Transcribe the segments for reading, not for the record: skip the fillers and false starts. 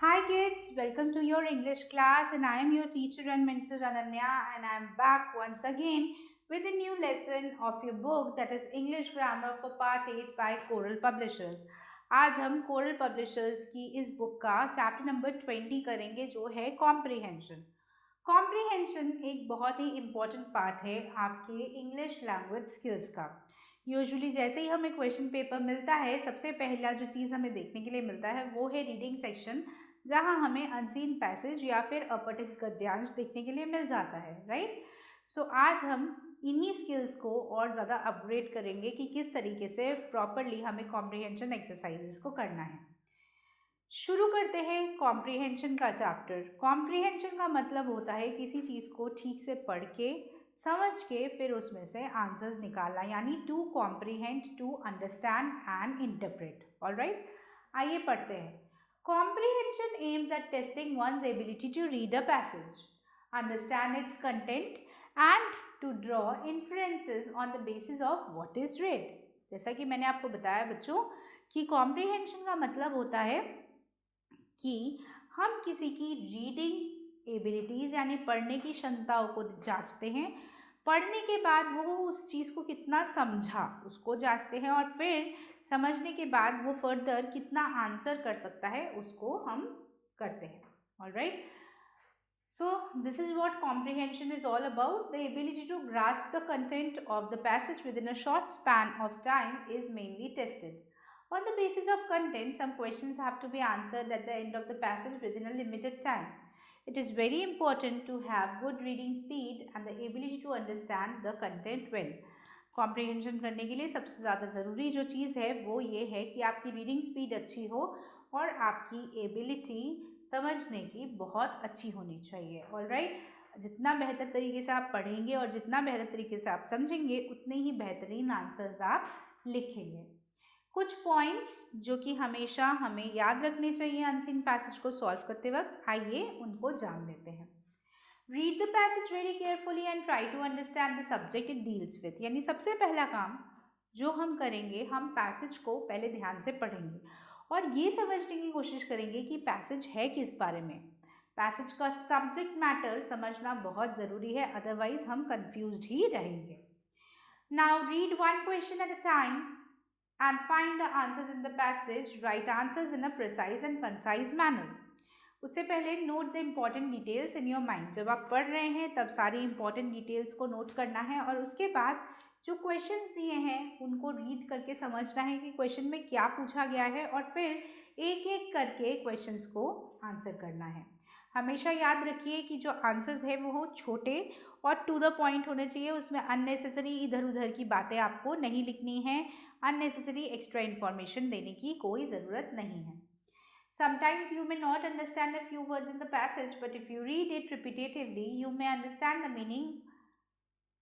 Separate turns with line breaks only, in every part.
Hi kids, welcome to your English class and I am your teacher and mentor Ananya and I am back once again with a new lesson of your book that is English Grammar for Part 8 by Coral Publishers. आज हम coral publishers की इस book का chapter number 20 करेंगे जो है comprehension. Comprehension एक बहुत ही इम्पॉर्टेंट पार्ट है आपके इंग्लिश लैंग्वेज स्किल्स का। यूजुअली जैसे ही हमें क्वेश्चन पेपर मिलता है सबसे पहला जो चीज़ हमें देखने के लिए मिलता है वो है रीडिंग सेक्शन, जहां हमें अनसीन पैसेज या फिर अपठित गद्यांश देखने के लिए मिल जाता है, राइट। सो आज हम इन्हीं स्किल्स को और ज़्यादा अपग्रेड करेंगे कि किस तरीके से प्रॉपरली हमें कॉम्प्रिहेंशन एक्सरसाइजेस को करना है। शुरू करते हैं कॉम्प्रिहेंशन का चैप्टर। कॉम्प्रिहेंशन का मतलब होता है किसी चीज़ को ठीक से पढ़ के समझ के फिर उसमें से आंसर्स निकालना, यानी to comprehend, to understand and interpret. Alright, आइए पढ़ते हैं। Comprehension aims at testing one's ability to read a passage, understand its content, and to draw inferences on the basis of what is read. जैसा कि मैंने आपको बताया बच्चों कि comprehension का मतलब होता है कि हम किसी की रीडिंग एबिलिटीज़ यानी पढ़ने की क्षमताओं को जांचते हैं। पढ़ने के बाद वो उस चीज़ को कितना समझा उसको जांचते हैं और फिर समझने के बाद वो फर्दर कितना आंसर कर सकता है उसको हम करते हैं। Alright, so this is what comprehension is all about. The ability to grasp the content of the passage within a short span of time is mainly tested. On the basis of content, some questions have to be answered at the end of the passage within a limited time. It is very important to have good reading speed and the ability to understand the content well. Comprehension करने के लिए सबसे ज़्यादा ज़रूरी जो चीज़ है वो ये है कि आपकी रीडिंग स्पीड अच्छी हो और आपकी एबिलिटी समझने की बहुत अच्छी होनी चाहिए। ऑलराइट, जितना बेहतर तरीके से आप पढ़ेंगे और जितना बेहतर तरीके से आप समझेंगे उतने ही बेहतरीन आंसर्स आप लिखेंगे। कुछ पॉइंट्स जो कि हमेशा हमें याद रखने चाहिए अनसीन पैसेज को सॉल्व करते वक्त, आइए उनको जान लेते हैं। Read the passage very carefully and try to understand the subject it deals with, यानी सबसे पहला काम जो हम करेंगे, हम पैसेज को पहले ध्यान से पढ़ेंगे और ये समझने की कोशिश करेंगे कि पैसेज है किस बारे में। पैसेज का सब्जेक्ट मैटर समझना बहुत ज़रूरी है, अदरवाइज हम कंफ्यूज्ड ही रहेंगे। Now read one question at a time and find the answers in the passage. Write answers in a precise and concise manner. उससे पहले note the important details in your mind. जब आप पढ़ रहे हैं तब सारी इम्पॉर्टेंट डिटेल्स को नोट करना है और उसके बाद जो क्वेश्चंस दिए हैं उनको रीड करके समझना है कि क्वेश्चन में क्या पूछा गया है और फिर एक एक करके क्वेश्चंस को आंसर करना है। हमेशा याद रखिए कि जो आंसर्स है वो छोटे और टू द पॉइंट होने चाहिए। उसमें अननेसेसरी इधर उधर की बातें आपको नहीं लिखनी है, अननेसेसरी एक्स्ट्रा इन्फॉर्मेशन देने की कोई ज़रूरत नहीं है। Sometimes you may not understand a few words in the passage, but if you read it repetitively, you may understand the meaning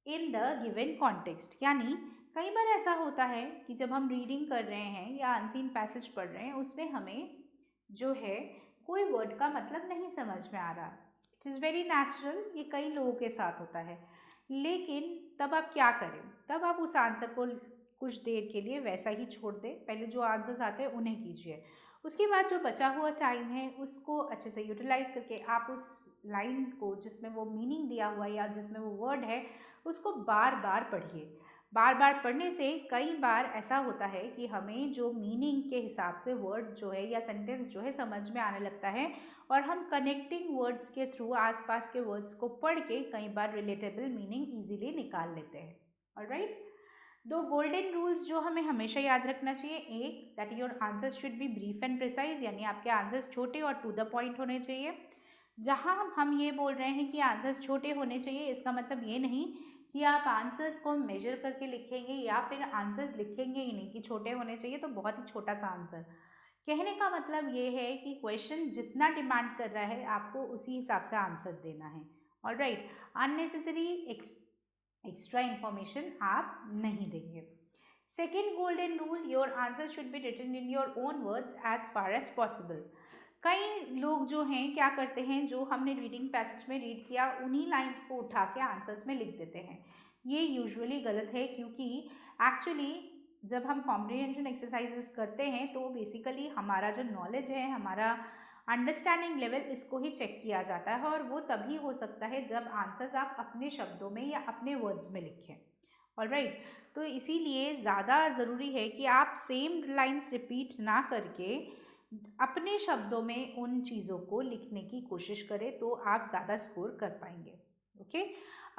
in the given context. यानी कई बार ऐसा होता है कि जब हम रीडिंग कर रहे हैं या अनसीन पैसेज पढ़ रहे हैं उसमें हमें जो है कोई वर्ड का मतलब नहीं समझ में आ रहा। इट इज़ वेरी नेचुरल, ये कई लोगों के साथ होता है। लेकिन तब आप क्या करें, तब आप उस आंसर को कुछ देर के लिए वैसा ही छोड़ दें। पहले जो आंसर्स आते हैं उन्हें कीजिए, उसके बाद जो बचा हुआ टाइम है उसको अच्छे से यूटिलाइज करके आप उस लाइन को जिसमें वो मीनिंग दिया हुआ है या जिसमें वो वर्ड है उसको बार बार पढ़िए। बार बार पढ़ने से कई बार ऐसा होता है कि हमें जो मीनिंग के हिसाब से वर्ड जो है या सेंटेंस जो है समझ में आने लगता है और हम कनेक्टिंग वर्ड्स के थ्रू आसपास के वर्ड्स को पढ़ के कई बार रिलेटेबल मीनिंग ईजिली निकाल लेते हैं। ऑलराइट, दो गोल्डन रूल्स जो हमें हमेशा याद रखना चाहिए। एक, that your answers should be brief and precise, यानी आपके आंसर्स छोटे और टू द पॉइंट होने चाहिए। जहां हम ये बोल रहे हैं कि आंसर्स छोटे होने चाहिए, इसका मतलब ये नहीं कि आप आंसर्स को मेजर करके लिखेंगे या फिर आंसर्स लिखेंगे ही नहीं कि छोटे होने चाहिए तो बहुत ही छोटा सा आंसर। कहने का मतलब ये है कि क्वेश्चन जितना डिमांड कर रहा है आपको उसी हिसाब से आंसर देना है। ऑलराइट, अननेसेसरी एक्स्ट्रा इन्फॉर्मेशन आप नहीं देंगे। Second golden rule, your answer should be written in your own words as far as possible. कई लोग जो हैं क्या करते हैं, जो हमने रीडिंग पैसेज में रीड किया उन्हीं लाइंस को उठा के आंसर्स में लिख देते हैं। ये यूजुअली गलत है, क्योंकि एक्चुअली जब हम कॉम्प्रिहेंशन एक्सरसाइजेस करते हैं तो बेसिकली हमारा जो नॉलेज है, हमारा अंडरस्टैंडिंग लेवल इसको ही चेक किया जाता है और वो तभी हो सकता है जब आंसर्स आप अपने शब्दों में या अपने वर्ड्स में लिखें। ऑलराइट, तो इसीलिए ज़्यादा ज़रूरी है कि आप सेम लाइंस रिपीट ना करके अपने शब्दों में उन चीज़ों को लिखने की कोशिश करें, तो आप ज़्यादा स्कोर कर पाएंगे। ओके,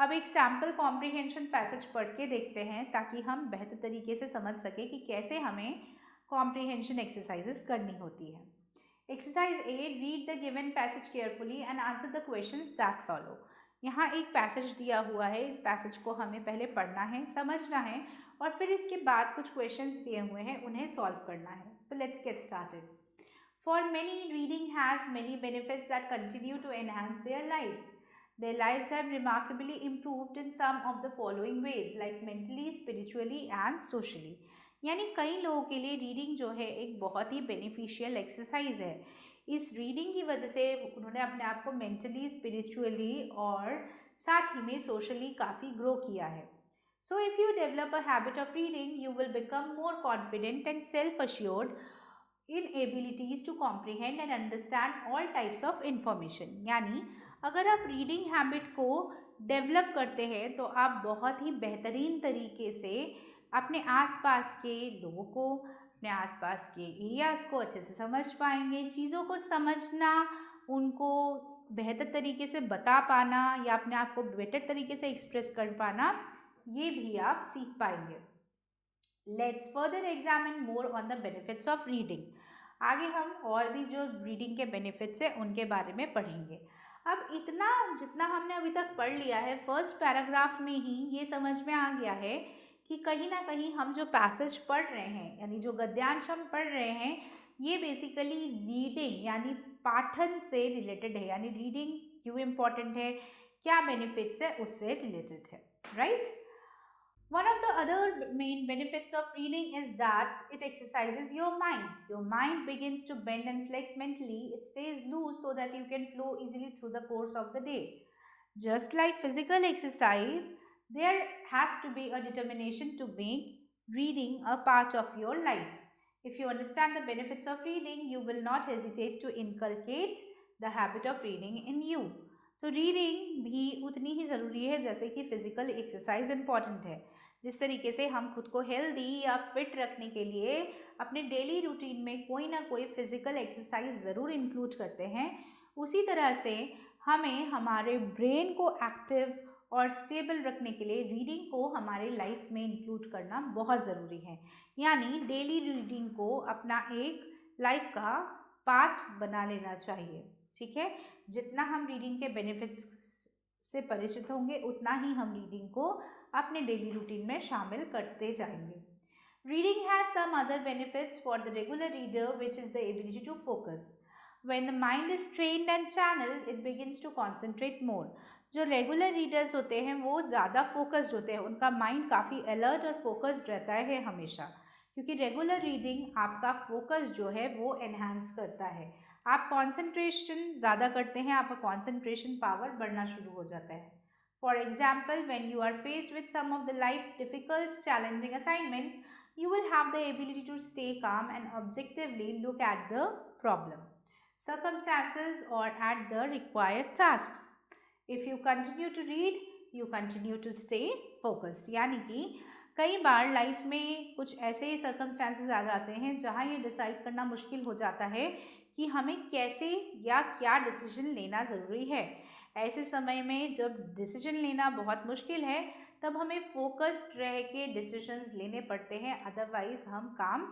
अब एक सैम्पल कॉम्प्रिहेंशन पैसेज पढ़ के देखते हैं ताकि हम बेहतर तरीके से समझ सकें कि कैसे हमें कॉम्प्रिहेंशन एक्सरसाइजेस करनी होती है। Exercise A, read the given passage carefully and answer the questions that follow. यहाँ एक पैसेज दिया हुआ है, इस पैसेज को हमें पहले पढ़ना है, समझना है और फिर इसके बाद कुछ क्वेश्चंस दिए हुए हैं, उन्हें सॉल्व करना है। सो let's get started. For many, reading has many benefits that continue to enhance their lives. Their lives have remarkably improved in some of the following ways, like mentally, spiritually and socially. यानी कई लोगों के लिए reading जो है एक बहुत ही beneficial exercise है। इस रीडिंग की वजह से उन्होंने अपने आप को मेंटली, स्पिरिचुअली और साथ ही में सोशली काफ़ी ग्रो किया है। So if you develop a habit of reading, you will become more confident and self assured in abilities to comprehend and understand all types of information. यानी अगर आप रीडिंग हैबिट को डेवलप करते हैं तो आप बहुत ही बेहतरीन तरीके से अपने आसपास के लोगों को, अपने आसपास के एरियाज़ को अच्छे से समझ पाएंगे। चीज़ों को समझना, उनको बेहतर तरीके से बता पाना या अपने आप को बेहतर तरीके से एक्सप्रेस कर पाना, ये भी आप सीख पाएंगे। Let's further examine more on the benefits of reading. आगे हम और भी जो रीडिंग के बेनिफिट्स हैं उनके बारे में पढ़ेंगे। अब इतना जितना हमने अभी तक पढ़ लिया है, फर्स्ट पैराग्राफ में ही ये समझ में आ गया है कि कहीं ना कहीं हम जो पैसेज पढ़ रहे हैं, यानी जो गद्यांश हम पढ़ रहे हैं, ये बेसिकली रीडिंग यानी पाठन से रिलेटेड है। यानी रीडिंग क्यों इम्पॉर्टेंट है, क्या बेनिफिट्स है, उससे रिलेटेड है, right? One of the other main benefits of reading is that it exercises your mind. Your mind begins to bend and flex mentally. It stays loose so that you can flow easily through the course of the day. Just like physical exercise, there has to be a determination to make reading a part of your life. If you understand the benefits of reading, you will not hesitate to inculcate the habit of reading in you. तो reading भी उतनी ही ज़रूरी है जैसे कि physical exercise important है। जिस तरीके से हम खुद को हेल्दी या फिट रखने के लिए अपने डेली रूटीन में कोई ना कोई फिज़िकल एक्सरसाइज ज़रूर इंक्लूड करते हैं, उसी तरह से हमें हमारे ब्रेन को एक्टिव और स्टेबल रखने के लिए रीडिंग को हमारे लाइफ में इंक्लूड करना बहुत ज़रूरी है। यानी डेली रीडिंग को अपना एक लाइफ का पार्ट बना लेना चाहिए। ठीक है, जितना हम रीडिंग के बेनिफिट्स से परिचित होंगे उतना ही हम रीडिंग को अपने डेली रूटीन में शामिल करते जाएंगे। Reading has some other benefits for the regular reader which is the ability to focus. When the mind is trained and channeled, it begins to concentrate more. जो रेगुलर रीडर्स होते हैं वो ज़्यादा focused होते हैं, उनका माइंड काफ़ी alert और फोकस्ड रहता है हमेशा, क्योंकि रेगुलर रीडिंग आपका फोकस जो है वो एनहांस करता है। आप कॉन्सेंट्रेशन ज़्यादा करते हैं, आपका कॉन्सेंट्रेशन पावर बढ़ना शुरू हो जाता है। For example, when you are faced with some of the life difficult challenging assignments, you will have the ability to stay calm and objectively look at the problem, circumstances or at the required tasks. If you continue to read, you continue to stay focused. यानी कि कई बार life में कुछ ऐसे circumstances आ जाते हैं जहाँ ये डिसाइड करना मुश्किल हो जाता है कि हमें कैसे या क्या डिसीजन लेना ज़रूरी है। ऐसे समय में जब डिसीजन लेना बहुत मुश्किल है, तब हमें फोकस्ड रह के डिसीजंस लेने पड़ते हैं, अदरवाइज हम काम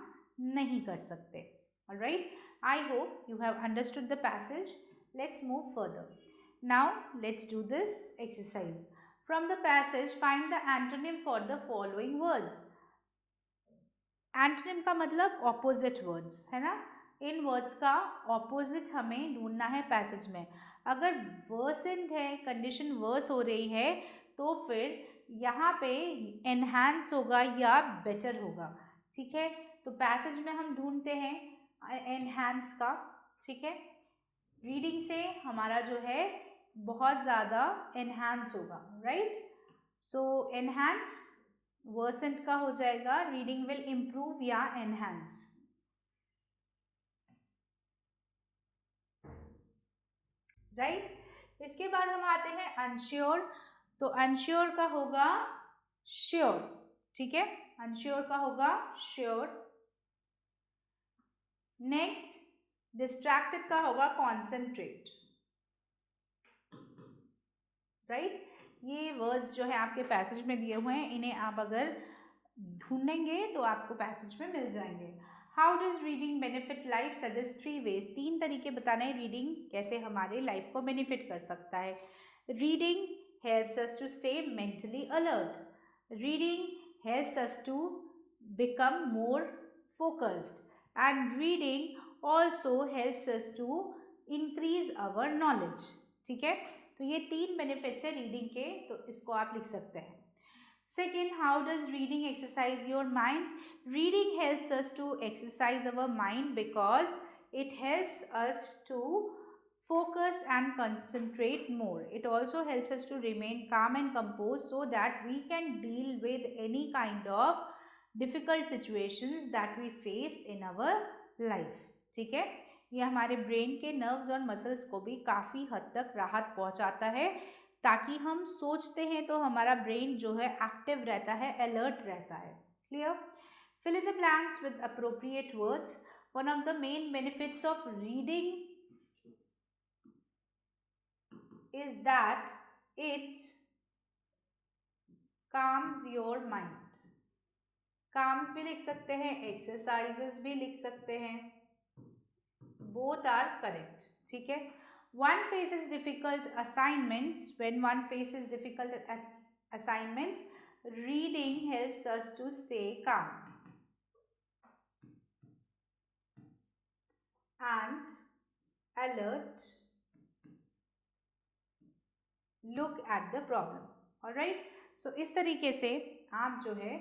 नहीं कर सकते। Alright, I hope you have understood the passage. Let's move further. Now let's do this exercise. From the passage find the antonym for the following words. Antonym का मतलब ऑपोजिट वर्ड्स है ना। इन वर्ड्स का ऑपोजिट हमें ढूंढना है passage में। अगर वर्सेंट है, कंडीशन वर्स हो रही है, तो फिर यहाँ पे एनहांस होगा या बेटर होगा। ठीक है, तो पैसेज में हम ढूंढते हैं एनहांस का। ठीक है, रीडिंग से हमारा जो है बहुत ज़्यादा एनहांस होगा, राइट। सो एनहांस वर्सेंट का हो जाएगा, रीडिंग विल इम्प्रूव या एनहांस। राइट। इसके बाद हम आते हैं अनश्योर। तो अनश्योर का होगा श्योर, ठीक है, अनश्योर का होगा श्योर। नेक्स्ट डिस्ट्रैक्टेड का होगा कॉन्सेंट्रेट, राइट। ये वर्ड्स जो है आपके पैसेज में दिए हुए हैं, इन्हें आप अगर ढूंढेंगे तो आपको पैसेज में मिल जाएंगे। How does reading benefit life, suggest 3 ways, 3 तरीके बताने हैं रीडिंग कैसे हमारे लाइफ को बेनिफिट कर सकता है। Reading helps us to stay mentally alert, reading helps us to become more focused, and reading also helps us to increase our knowledge, ठीक है। तो ये 3 बेनिफिट्स है रीडिंग के, तो इसको आप लिख सकते हैं। Second, how does reading exercise your mind? Reading helps us to exercise our mind because it helps us to focus and concentrate more. It also helps us to remain calm and composed so that we can deal with any kind of difficult situations that we face in our life, ठीक है। ये हमारे brain के nerves और muscles को भी काफ़ी हद तक राहत पहुंचाता है, ताकि हम सोचते हैं तो हमारा ब्रेन जो है एक्टिव रहता है, अलर्ट रहता है। Clear. Fill in the blanks with appropriate words. One of the main benefits of reading is that it calms your mind. calms भी लिख सकते हैं, एक्सरसाइजेस भी लिख सकते हैं, बोथ आर करेक्ट, ठीक है। One faces difficult assignments. When one faces difficult assignments, reading helps us to stay calm and alert. Look at the problem. All right. So इस तरीके से आप जो है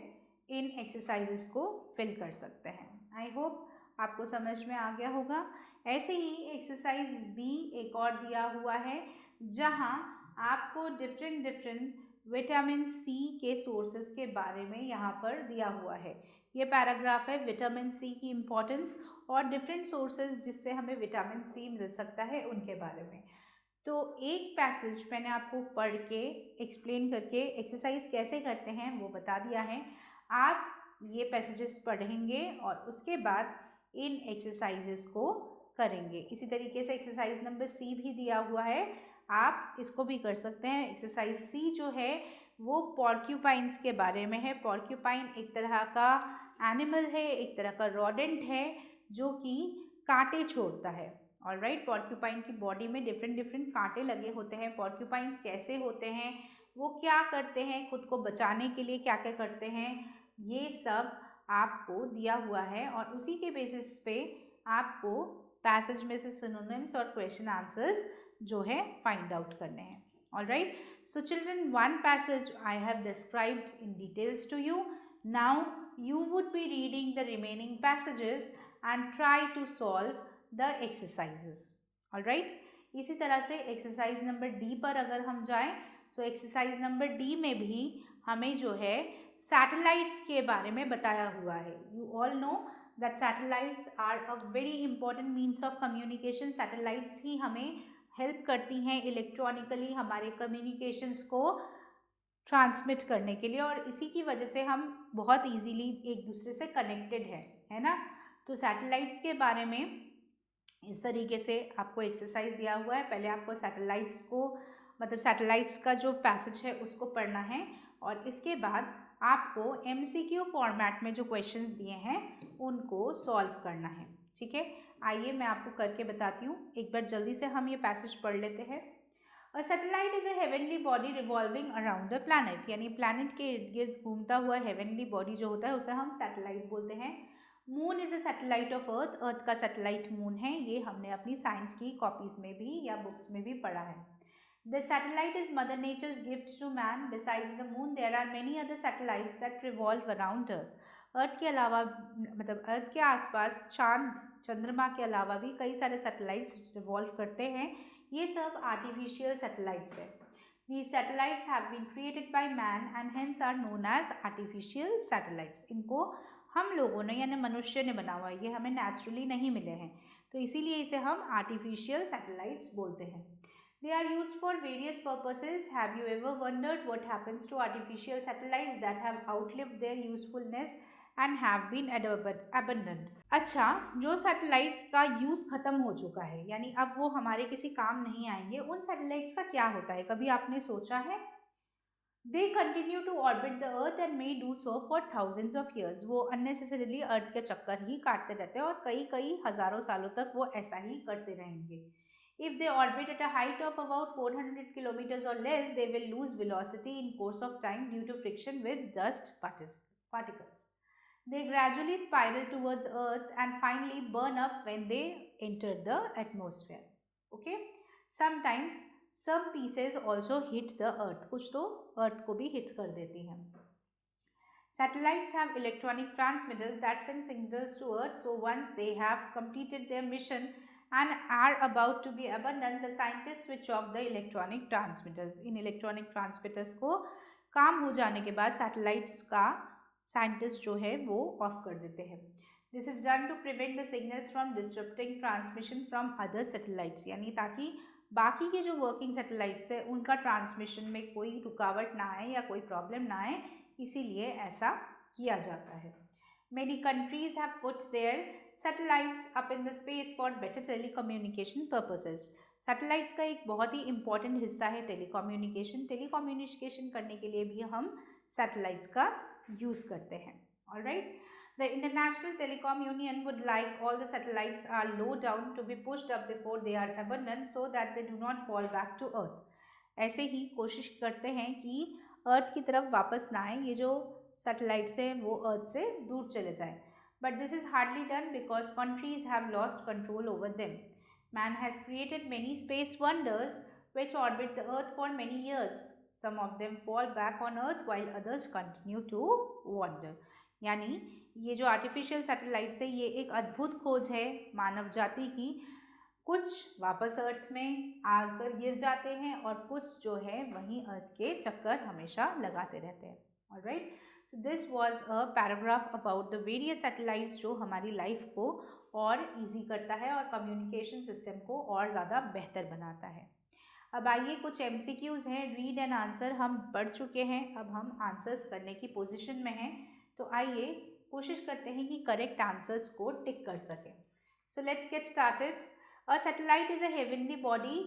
इन एक्सरसाइजेस को फिल कर सकते हैं। आई होप आपको समझ में आ गया होगा। ऐसे ही एक्सरसाइज बी एक और दिया हुआ है, जहां आपको डिफरेंट विटामिन सी के सोर्सेज के बारे में यहाँ पर दिया हुआ है। ये पैराग्राफ है विटामिन सी की इम्पोर्टेंस और डिफरेंट सोर्सेज जिससे हमें विटामिन सी मिल सकता है उनके बारे में। तो एक पैसेज मैंने आपको पढ़ के एक्सप्लेन करके एक्सरसाइज कैसे करते हैं वो बता दिया है। आप ये पैसेजेस पढ़ेंगे और उसके बाद इन एक्सरसाइजेस को करेंगे। इसी तरीके से एक्सरसाइज नंबर सी भी दिया हुआ है, आप इसको भी कर सकते हैं। एक्सरसाइज सी जो है वो पॉर्क्यूपाइंस के बारे में है। पॉर्क्यूपाइन एक तरह का एनिमल है, एक तरह का रोडेंट है जो कि कांटे छोड़ता है। ऑलराइट, पॉर्क्यूपाइन की बॉडी में डिफरेंट कांटे लगे होते हैं। पॉर्क्यूपाइंस कैसे होते हैं, वो क्या करते हैं, खुद को बचाने के लिए क्या क्या करते हैं, ये सब आपको दिया हुआ है और उसी के बेसिस पे आपको पैसेज में से सिनोनिम्स और क्वेश्चन आंसर्स जो है फाइंड आउट करने हैं। Alright, so children, one passage I have described in details to you. Now you would be reading the remaining passages and try to solve the exercises. all right, इसी तरह से exercise number D पर अगर हम जाएं तो exercise number D में भी हमें जो है सैटेलाइट्स के बारे में बताया हुआ है। You all know that satellites are a very important means of communication. Satellites ही हमें हेल्प करती हैं इलेक्ट्रॉनिकली हमारे कम्युनिकेशंस को ट्रांसमिट करने के लिए, और इसी की वजह से हम बहुत इजीली एक दूसरे से कनेक्टेड है ना। तो सैटेलाइट्स के बारे में इस तरीके से आपको एक्सरसाइज दिया हुआ है। पहले आपको सैटेलाइट्स को मतलब सैटेलाइट्स का जो पैसेज है उसको पढ़ना है और इसके बाद आपको MCQ फॉर्मेट में जो क्वेश्चंस दिए हैं उनको सॉल्व करना है। ठीक है, आइए मैं आपको करके बताती हूँ। एक बार जल्दी से हम ये पैसेज पढ़ लेते हैं। अ satellite is a heavenly body revolving around the planet, यानी प्लैनेट के इर्द गिर्द घूमता हुआ हेवनली बॉडी जो होता है उसे हम सैटेलाइट बोलते हैं। Moon is a satellite of earth, earth का सैटेलाइट मून है। ये हमने अपनी साइंस की कॉपीज में भी या बुक्स में भी पढ़ा है। The satellite is mother nature's gift to man. Besides the moon there are many other satellites that revolve around earth. Earth के अलावा मतलब अर्थ के आसपास चांद चंद्रमा के अलावा भी कई सारे सैटेलाइट्स रिवॉल्व करते हैं। ये सब आर्टिफिशियल सैटेलाइट्स है। These satellites have been created by man and hence are known as artificial satellites. इनको हम लोगों ने यानी मनुष्य ने बना हुआ है, ये हमें नेचुरली नहीं मिले हैं, तो इसीलिए इसे हम आर्टिफिशियल सैटेलाइट्स बोलते हैं। They are used for various purposes. Have you ever wondered what happens to artificial satellites that have outlived their usefulness and have been abandoned? अच्छा, जो सैटेलाइट्स का यूज़ ख़त्म हो चुका है, यानी अब वो हमारे किसी काम नहीं आएंगे, उन सैटेलाइट्स का क्या होता है? कभी आपने सोचा है? They continue to orbit the earth and may do so for thousands of years. वो अननेसेसरीली अर्थ के चक्कर ही काटते रहते हैं और कई कई हज़ारों सालों तक वो ऐसा ही करते रहेंगे। If they orbit at a height of about 400 kilometers or less, they will lose velocity in course of time due to friction with dust particles. They gradually spiral towards Earth and finally burn up when they enter the atmosphere. Okay. Sometimes some pieces also hit the Earth. कुछ तो Earth को भी hit कर देती हैं. Satellites have electronic transmitters that send signals to Earth. So once they have completed their mission and are about to be abandoned, the scientists switch off the electronic transmitters. In electronic transmitters को काम हो जाने के बाद satellites का scientist जो है वो ऑफ कर देते हैं. This is done to prevent the signals from disturbing transmission from other satellites, यानी ताकि बाकी के जो वर्किंग सैटेलाइट्स है उनका ट्रांसमिशन में कोई रुकावट ना आए या कोई प्रॉब्लम ना आए, इसीलिए ऐसा किया जाता है. Many countries have put their satellites up in the space for better telecommunication purposes. Satellites का एक बहुत ही इंपॉर्टेंट हिस्सा है टेलीकम्युनिकेशन. टेलीकम्युनिकेशन करने के लिए भी हम सैटेलाइट्स का यूज़ करते हैं. Alright, the International Telecom Union would like all the satellites are low down to be pushed up before they are abandoned so that they do not fall back to Earth. ऐसे ही कोशिश करते हैं कि अर्थ की तरफ वापस ना आए, ये जो सैटेलाइट्स हैं वो अर्थ से दूर चले जाएं. But this is hardly done because countries have lost control over them. Man has created many space wonders which orbit the Earth for many years. Some of them fall back on Earth while others continue to wander. यानी ये जो artificial satellites है ये एक अद्भुत खोज है मानव जाति की. कुछ वापस अर्थ में आकर गिर जाते हैं और कुछ जो है वहीं अर्थ के चक्कर हमेशा लगाते रहते हैं. Alright, so this was a paragraph about the various satellites जो हमारी लाइफ को और इजी करता है और कम्युनिकेशन सिस्टम को और ज़्यादा बेहतर बनाता है. अब आइए कुछ MCQs हैं, रीड एंड आंसर हम पढ़ चुके हैं, अब हम आंसर्स करने की पोजीशन में हैं. तो आइए कोशिश करते हैं कि करेक्ट आंसर्स को टिक कर सकें. So let's get started. A satellite is a heavenly body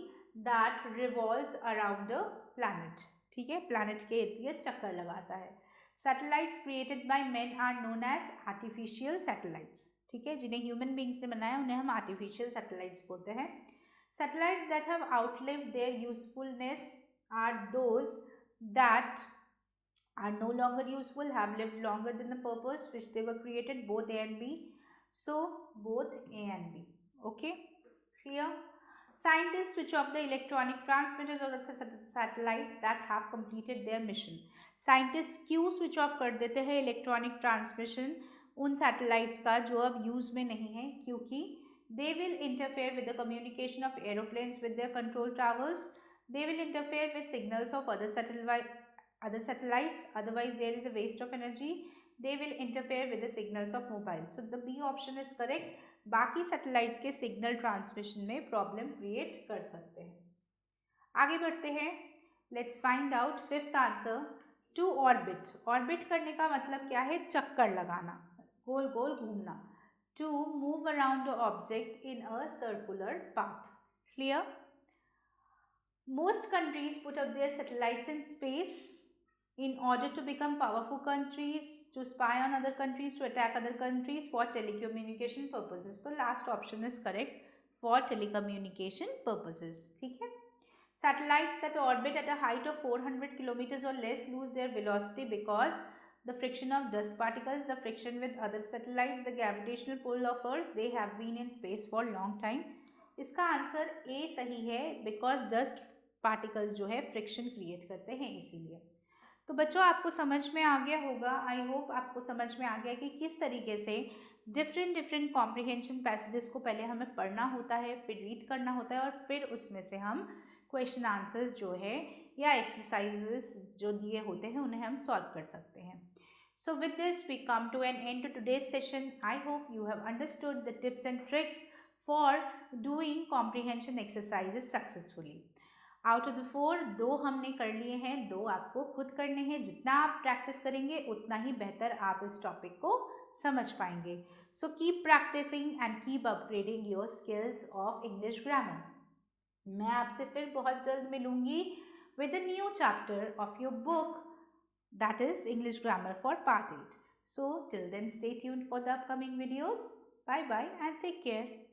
that revolves around a planet. ठीक है, प्लैनेट के इर्द गिर्द चक्कर लगाता है. Satellites created by men are known as artificial satellites. ठीक है, जिन्हें ह्यूमन बींग्स ने बनाया उन्हें हम आर्टिफिशियल सैटेलाइट्स बोलते हैं. Satellites that have outlived their usefulness are those that are no longer useful, have lived longer than the purpose which they were created, both A and B. So, both A and B. Okay, clear? Scientists switch off the electronic transmitters of the satellites that have completed their mission. Scientists क्यों switch off कर देते हैं electronic transmission उन satellites का जो अब use में नहीं है? क्योंकि they will interfere with the communication of aeroplanes with their control towers. They will interfere with signals of other satellites. Otherwise, there is a waste of energy. They will interfere with the signals of mobiles. So, the B option is correct. बाकी satellites के signal transmission में problem create कर सकते हैं. आगे बढ़ते हैं. Let's find out fifth answer. To orbit. Orbit करने का मतलब क्या है? चक्कर लगाना, गोल गोल घूमना. To move around the object in a circular path. Clear? Most countries put up their satellites in space in order to become powerful countries, to spy on other countries, to attack other countries for telecommunication purposes. So last option is correct, for telecommunication purposes. ठीक है? Satellites that orbit at a height of 400 kilometers or less lose their velocity because the friction of dust particles, the friction with other satellites, the gravitational pull of Earth, they have been in space for long time. इसका answer A सही है, because dust particles जो है friction create करते हैं इसीलिए. तो बच्चों आपको समझ में आ गया होगा, आई होप आपको समझ में आ गया कि किस तरीके से डिफरेंट कॉम्प्रिहेंशन पैसेजेस को पहले हमें पढ़ना होता है, फिर रीड करना होता है और फिर उसमें से हम क्वेश्चन आंसर्स जो है या एक्सरसाइजेस जो दिए होते हैं उन्हें हम सॉल्व कर सकते हैं. So with this we come to an end to today's session. I hope you have understood the tips and tricks for doing comprehension exercises successfully. Out of the 4 2 हमने कर लिए हैं, 2 आपको खुद करने हैं। जितना आप प्रैक्टिस करेंगे उतना ही बेहतर आप इस टॉपिक को समझ पाएंगे। So keep practising and keep upgrading your skills of English grammar. मैं आपसे फिर बहुत जल्द मिलूंगी with a new chapter of your book, that is English Grammar for Part 8. So till then, stay tuned for the upcoming videos. Bye bye and take care.